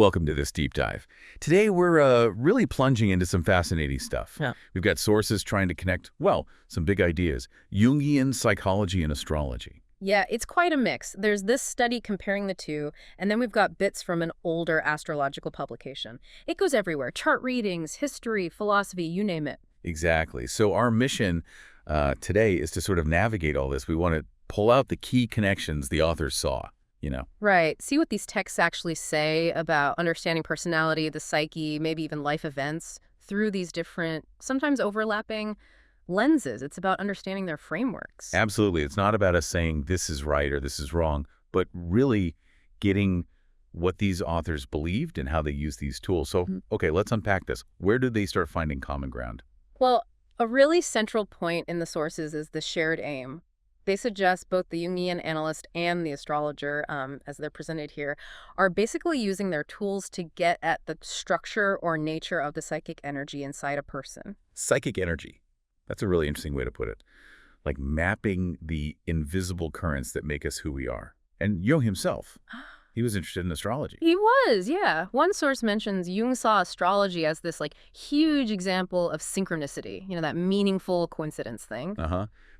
Welcome to this deep dive. Today, we're really plunging into some fascinating stuff. Yeah. We've got sources trying to connect, well, some big ideas. Jungian psychology and astrology. Yeah, it's quite a mix. There's this study comparing the two, and then we've got bits from an older astrological publication. It goes everywhere. Chart readings, history, philosophy, you name it. Exactly. So our mission today is to sort of navigate all this. We want to pull out the key connections the authors saw. Right. See what these texts actually say about understanding personality, the psyche, maybe even life events through these different, sometimes overlapping lenses. It's about understanding their frameworks. Absolutely. It's not about us saying this is right or this is wrong, but really getting what these authors believed and how they use these tools. So, okay, let's unpack this. Where did they start finding common ground? Well, a really central point in the sources is the shared aim. They suggest both the Jungian analyst and the astrologer, as they're presented here, are basically using their tools to get at the structure or nature of the psychic energy inside a person. Psychic energy. That's a really interesting way to put it. Like mapping the invisible currents that make us who we are. And Jung himself, he was interested in astrology. He was, yeah. One source mentions Jung saw astrology as this huge example of synchronicity, that meaningful coincidence thing.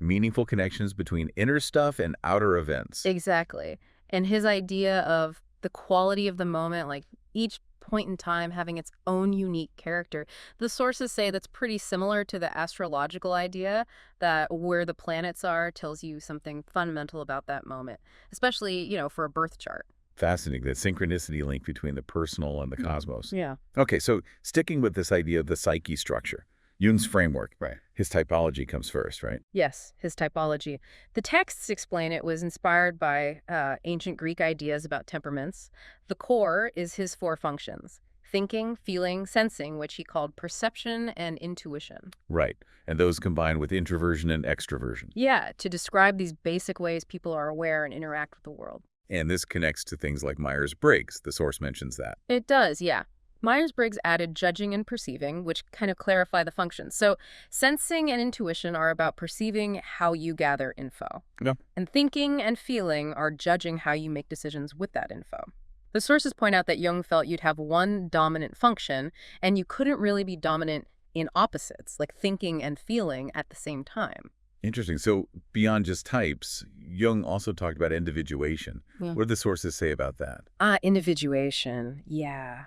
Meaningful connections between inner stuff and outer events. Exactly. And his idea of the quality of the moment, like each point in time having its own unique character. The sources say that's pretty similar to the astrological idea that where the planets are tells you something fundamental about that moment, especially, for a birth chart. Fascinating, that synchronicity link between the personal and the cosmos. Yeah. Okay, so sticking with this idea of the psyche structure, Jung's framework, Right. His typology comes first, right? Yes, his typology. The texts explain it was inspired by ancient Greek ideas about temperaments. The core is his four functions: thinking, feeling, sensing, which he called perception and intuition. Right, and those combine with introversion and extroversion. Yeah, to describe these basic ways people are aware and interact with the world. And this connects to things like Myers-Briggs. The source mentions that. It does, yeah. Myers-Briggs added judging and perceiving, which kind of clarify the functions. So sensing and intuition are about perceiving how you gather info. Yeah. And thinking and feeling are judging how you make decisions with that info. The sources point out that Jung felt you'd have one dominant function, and you couldn't really be dominant in opposites, like thinking and feeling at the same time. Interesting. So beyond just types, Jung also talked about individuation. Yeah. What do the sources say about that? Individuation, yeah.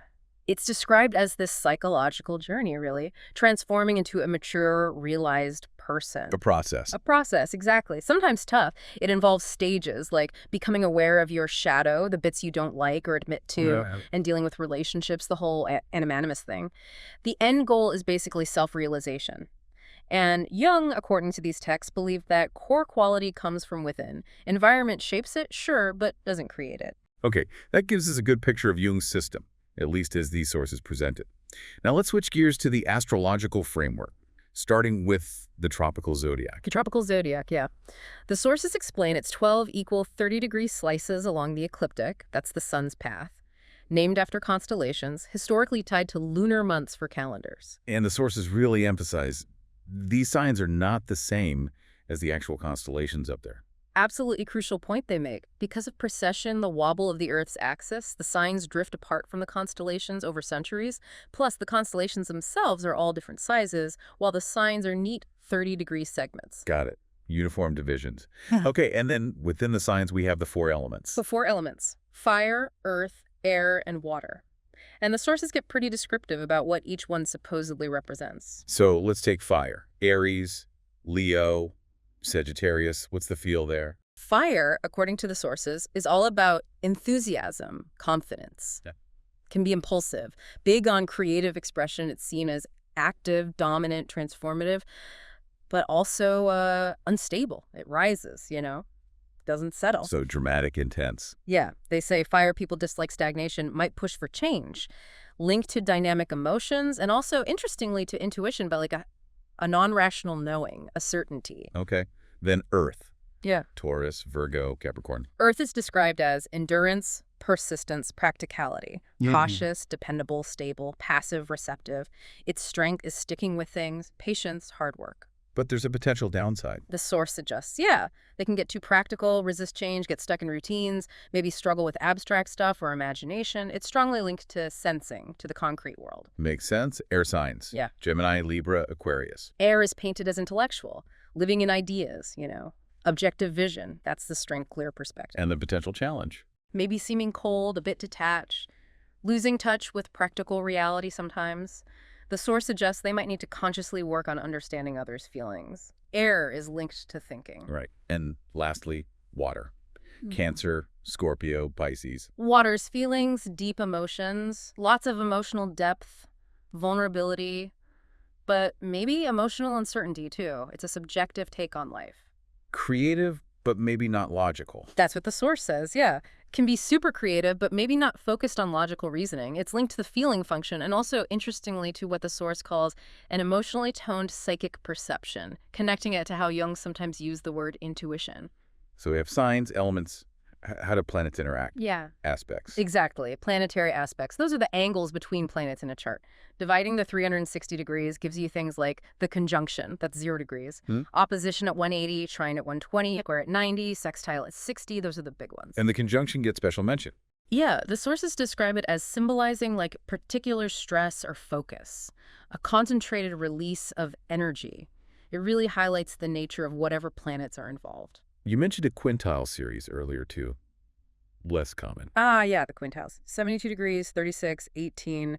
It's described as this psychological journey, really, transforming into a mature, realized person. A process. A process, exactly. Sometimes tough. It involves stages, like becoming aware of your shadow, the bits you don't like or admit to, and dealing with relationships, the whole animanimous thing. The end goal is basically self-realization. And Jung, according to these texts, believed that core quality comes from within. Environment shapes it, sure, but doesn't create it. Okay, that gives us a good picture of Jung's system, at least as these sources present it. Now let's switch gears to the astrological framework, starting with the tropical zodiac. The tropical zodiac, yeah. The sources explain it's 12 equal 30-degree slices along the ecliptic, that's the sun's path, named after constellations, historically tied to lunar months for calendars. And the sources really emphasize these signs are not the same as the actual constellations up there. Absolutely crucial point they make. Because of precession, the wobble of the Earth's axis, the signs drift apart from the constellations over centuries. Plus, the constellations themselves are all different sizes, while the signs are neat 30-degree segments. Got it. Uniform divisions. Okay, and then within the signs, we have the four elements. The four elements: fire, earth, air, and water. And the sources get pretty descriptive about what each one supposedly represents. So let's take fire. Aries, Leo, Sagittarius. What's the feel there? Fire, according to the sources, is all about enthusiasm, confidence. Yeah. Can be impulsive, big on creative expression. It's seen as active, dominant, transformative, but also unstable. It rises, doesn't settle. So dramatic, intense. Yeah, they say fire people dislike stagnation, might push for change, linked to dynamic emotions, and also, interestingly, to intuition, but like a non-rational knowing, a certainty. Okay. Then Earth. Yeah. Taurus, Virgo, Capricorn. Earth is described as endurance, persistence, practicality. Cautious, dependable, stable, passive, receptive. Its strength is sticking with things, patience, hard work. But there's a potential downside. The source suggests, yeah, they can get too practical, resist change, get stuck in routines, maybe struggle with abstract stuff or imagination. It's strongly linked to sensing, to the concrete world. Makes sense. Air signs. Yeah. Gemini, Libra, Aquarius. Air is painted as intellectual, living in ideas, objective vision. That's the strength, clear perspective. And the potential challenge. Maybe seeming cold, a bit detached, losing touch with practical reality sometimes. The source suggests they might need to consciously work on understanding others' feelings. Air is linked to thinking. Right. And lastly, water. Cancer, Scorpio, Pisces. Water's feelings, deep emotions, lots of emotional depth, vulnerability, but maybe emotional uncertainty too. It's a subjective take on life. Creative, but maybe not logical. That's what the source says, yeah. Can be super creative, but maybe not focused on logical reasoning. It's linked to the feeling function and also, interestingly, to what the source calls an emotionally toned psychic perception, connecting it to how Jung sometimes used the word intuition. So we have signs, elements, how do planets interact? Yeah. Aspects. Exactly. Planetary aspects. Those are the angles between planets in a chart. Dividing the 360 degrees gives you things like the conjunction, that's 0 degrees, opposition at 180, trine at 120, square at 90, sextile at 60. Those are the big ones. And the conjunction gets special mention. Yeah, the sources describe it as symbolizing like particular stress or focus, a concentrated release of energy. It really highlights the nature of whatever planets are involved. You mentioned a quintile series earlier, too. Less common. Yeah, the quintiles. 72 degrees, 36, 18.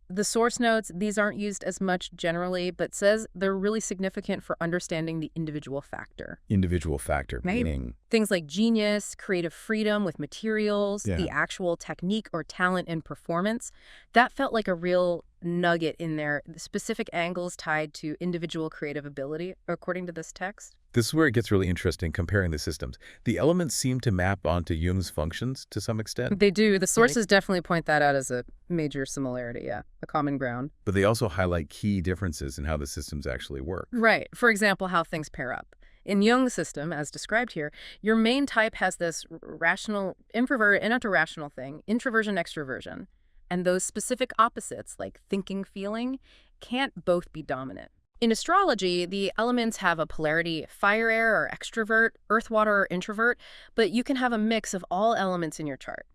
The source notes these aren't used as much generally, but says they're really significant for understanding the individual factor. Individual factor, meaning? Things like genius, creative freedom with materials, Yeah. the actual technique or talent in performance. That felt like a real nugget in there, the specific angles tied to individual creative ability, according to this text. This is where it gets really interesting, comparing the systems. The elements seem to map onto Jung's functions to some extent. They do. The sources definitely point that out as a major similarity, yeah, a common ground. But they also highlight key differences in how the systems actually work. Right. For example, how things pair up. In Jung's system, as described here, your main type has this rational, introvert, and rational thing, introversion, extroversion. And those specific opposites, like thinking, feeling, can't both be dominant. In astrology, the elements have a polarity, fire, air, or extrovert, earth, water, or introvert, but you can have a mix of all elements in your chart.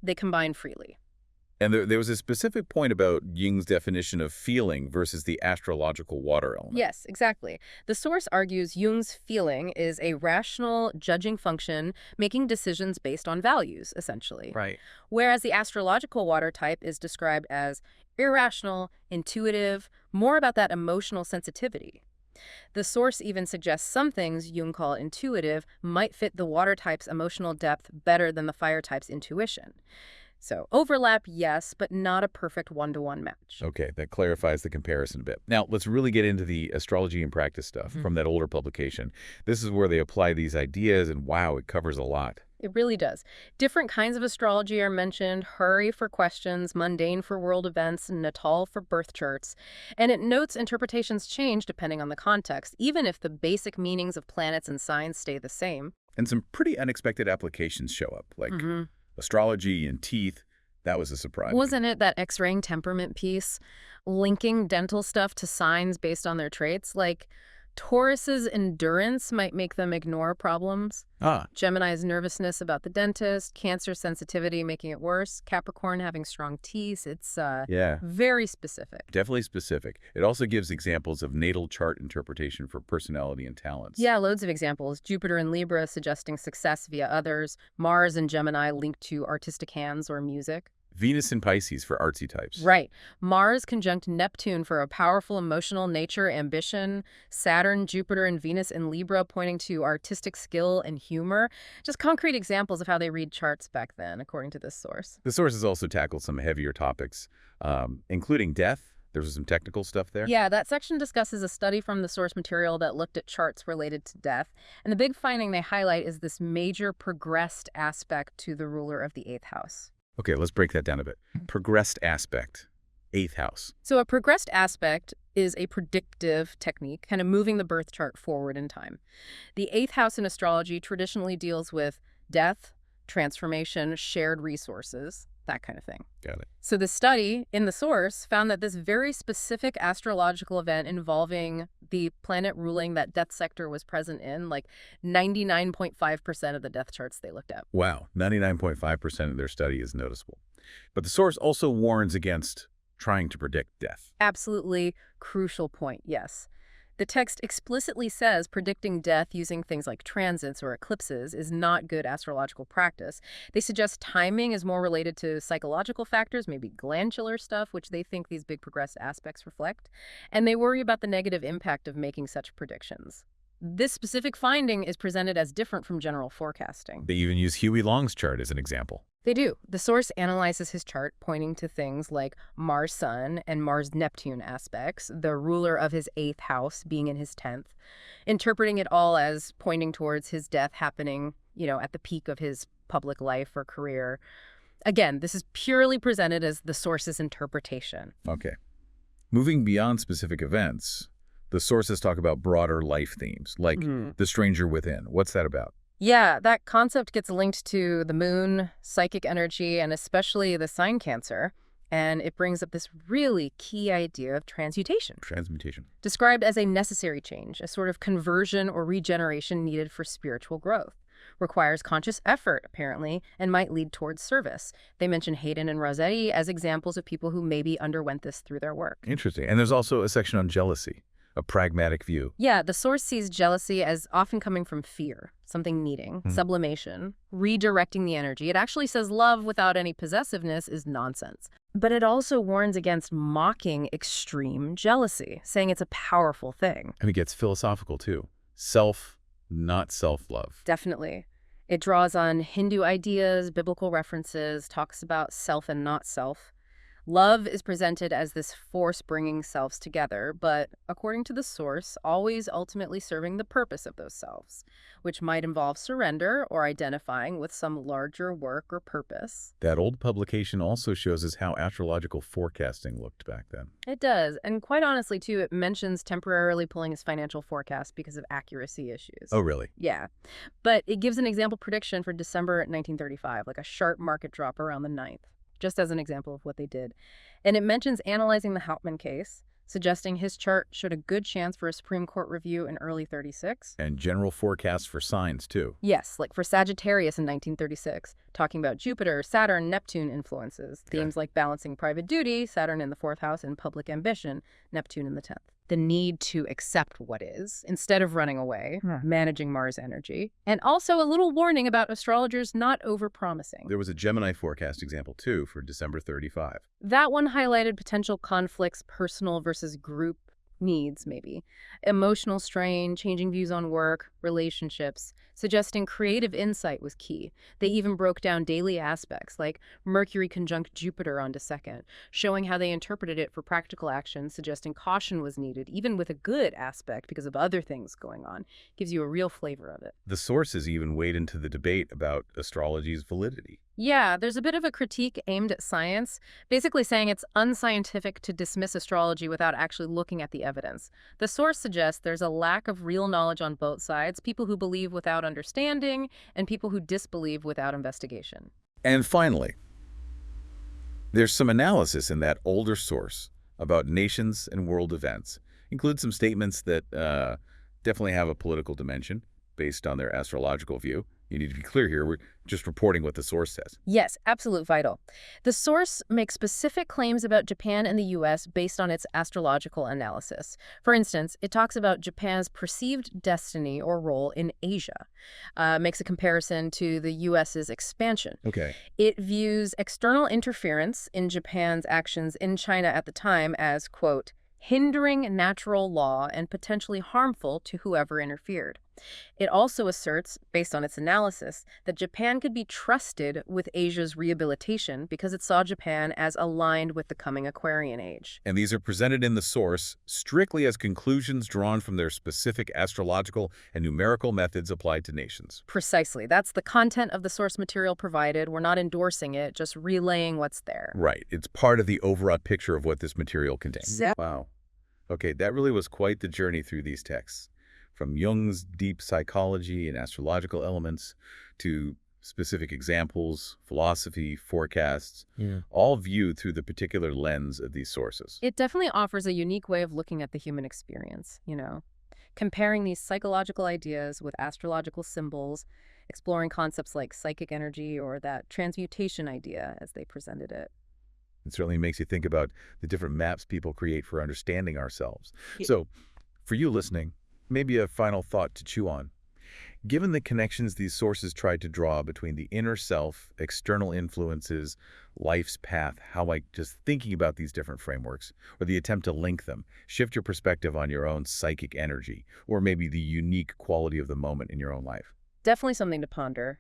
They combine freely. And there was a specific point about Jung's definition of feeling versus the astrological water element. Yes, exactly. The source argues Jung's feeling is a rational, judging function, making decisions based on values, essentially. Right. Whereas the astrological water type is described as irrational, intuitive, more about that emotional sensitivity. The source even suggests some things Jung call intuitive might fit the water type's emotional depth better than the fire type's intuition. So overlap, yes, but not a perfect one-to-one match. Okay, that clarifies the comparison a bit. Now, let's really get into the astrology and practice stuff from that older publication. This is where they apply these ideas, and wow, it covers a lot. It really does. Different kinds of astrology are mentioned: Hurry for questions, mundane for world events, Natal for birth charts. And it notes interpretations change depending on the context, even if the basic meanings of planets and signs stay the same. And some pretty unexpected applications show up, like astrology and teeth. That was a surprise. Wasn't it that X-raying temperament piece, linking dental stuff to signs based on their traits? Like, Taurus's endurance might make them ignore problems. Gemini's nervousness about the dentist, Cancer sensitivity making it worse, Capricorn having strong teeth. It's very specific. Definitely specific. It also gives examples of natal chart interpretation for personality and talents. Yeah, loads of examples. Jupiter in Libra suggesting success via others, Mars in Gemini linked to artistic hands or music. Venus in Pisces for artsy types. Right. Mars conjunct Neptune for a powerful emotional nature, ambition. Saturn, Jupiter, and Venus in Libra pointing to artistic skill and humor. Just concrete examples of how they read charts back then, according to this source. The sources also tackle some heavier topics, including death. There was some technical stuff there. Yeah, that section discusses a study from the source material that looked at charts related to death. And the big finding they highlight is this major progressed aspect to the ruler of the 8th house. Okay, let's break that down a bit. Progressed aspect, 8th house. So a progressed aspect is a predictive technique, kind of moving the birth chart forward in time. The 8th house in astrology traditionally deals with death, transformation, shared resources, that kind of thing. Got it. So the study in the source found that this very specific astrological event involving the planet ruling that death sector was present in, like 99.5% of the death charts they looked at. Wow, 99.5% of their study is noticeable. But the source also warns against trying to predict death. Absolutely crucial point, yes. The text explicitly says predicting death using things like transits or eclipses is not good astrological practice. They suggest timing is more related to psychological factors, maybe glandular stuff, which they think these big progressed aspects reflect. And they worry about the negative impact of making such predictions. This specific finding is presented as different from general forecasting. They even use Huey Long's chart as an example. They do. The source analyzes his chart, pointing to things like Mars-Sun and Mars-Neptune aspects, the ruler of his 8th house being in his 10th, interpreting it all as pointing towards his death happening, at the peak of his public life or career. Again, this is purely presented as the source's interpretation. Okay. Moving beyond specific events, the sources talk about broader life themes, like the stranger within. What's that about? Yeah, that concept gets linked to the moon, psychic energy, and especially the sign Cancer. And it brings up this really key idea of transmutation. Transmutation. Described as a necessary change, a sort of conversion or regeneration needed for spiritual growth. Requires conscious effort, apparently, and might lead towards service. They mention Hayden and Rossetti as examples of people who maybe underwent this through their work. Interesting. And there's also a section on jealousy. A pragmatic view. Yeah, the source sees jealousy as often coming from fear, something needing, sublimation, redirecting the energy. It actually says love without any possessiveness is nonsense. But it also warns against mocking extreme jealousy, saying it's a powerful thing. And it gets philosophical, too. Self, not self-love. Definitely. It draws on Hindu ideas, biblical references, talks about self and not self. Love is presented as this force bringing selves together, but according to the source, always ultimately serving the purpose of those selves, which might involve surrender or identifying with some larger work or purpose. That old publication also shows us how astrological forecasting looked back then. It does, and quite honestly, too, it mentions temporarily pulling his financial forecast because of accuracy issues. Oh, really? Yeah, but it gives an example prediction for December 1935, like a sharp market drop around the 9th. Just as an example of what they did. And it mentions analyzing the Hauptmann case, suggesting his chart showed a good chance for a Supreme Court review in early 36. And general forecasts for signs, too. Yes, like for Sagittarius in 1936, talking about Jupiter, Saturn, Neptune influences. Okay. Themes like balancing private duty, Saturn in the 4th house, and public ambition, Neptune in the 10th. The need to accept what is, instead of running away, managing Mars energy. And also a little warning about astrologers not overpromising. There was a Gemini forecast example, too, for December 35. That one highlighted potential conflicts, personal versus group needs, maybe. Emotional strain, changing views on work, relationships, suggesting creative insight was key. They even broke down daily aspects, like Mercury conjunct Jupiter on December, showing how they interpreted it for practical action, suggesting caution was needed, even with a good aspect because of other things going on. Gives you a real flavor of it. The sources even wade into the debate about astrology's validity. Yeah, there's a bit of a critique aimed at science, basically saying it's unscientific to dismiss astrology without actually looking at the evidence. The source suggests there's a lack of real knowledge on both sides, people who believe without understanding and people who disbelieve without investigation. And finally, there's some analysis in that older source about nations and world events. Includes some statements that definitely have a political dimension based on their astrological view. You need to be clear here. We're just reporting what the source says. Yes, absolute vital. The source makes specific claims about Japan and the U.S. based on its astrological analysis. For instance, it talks about Japan's perceived destiny or role in Asia. Makes a comparison to the U.S.'s expansion. Okay. It views external interference in Japan's actions in China at the time as, quote, hindering natural law and potentially harmful to whoever interfered. It also asserts, based on its analysis, that Japan could be trusted with Asia's rehabilitation because it saw Japan as aligned with the coming Aquarian age. And these are presented in the source strictly as conclusions drawn from their specific astrological and numerical methods applied to nations. Precisely. That's the content of the source material provided. We're not endorsing it, just relaying what's there. Right. It's part of the overall picture of what this material contains. Wow. Okay, that really was quite the journey through these texts. From Jung's deep psychology and astrological elements to specific examples, philosophy, forecasts, Yeah. all viewed through the particular lens of these sources. It definitely offers a unique way of looking at the human experience, comparing these psychological ideas with astrological symbols, exploring concepts like psychic energy or that transmutation idea as they presented it. It certainly makes you think about the different maps people create for understanding ourselves. Ye- So, for you listening, maybe a final thought to chew on. Given the connections these sources tried to draw between the inner self, external influences, life's path, how just thinking about these different frameworks, or the attempt to link them, shift your perspective on your own psychic energy, or maybe the unique quality of the moment in your own life. Definitely something to ponder.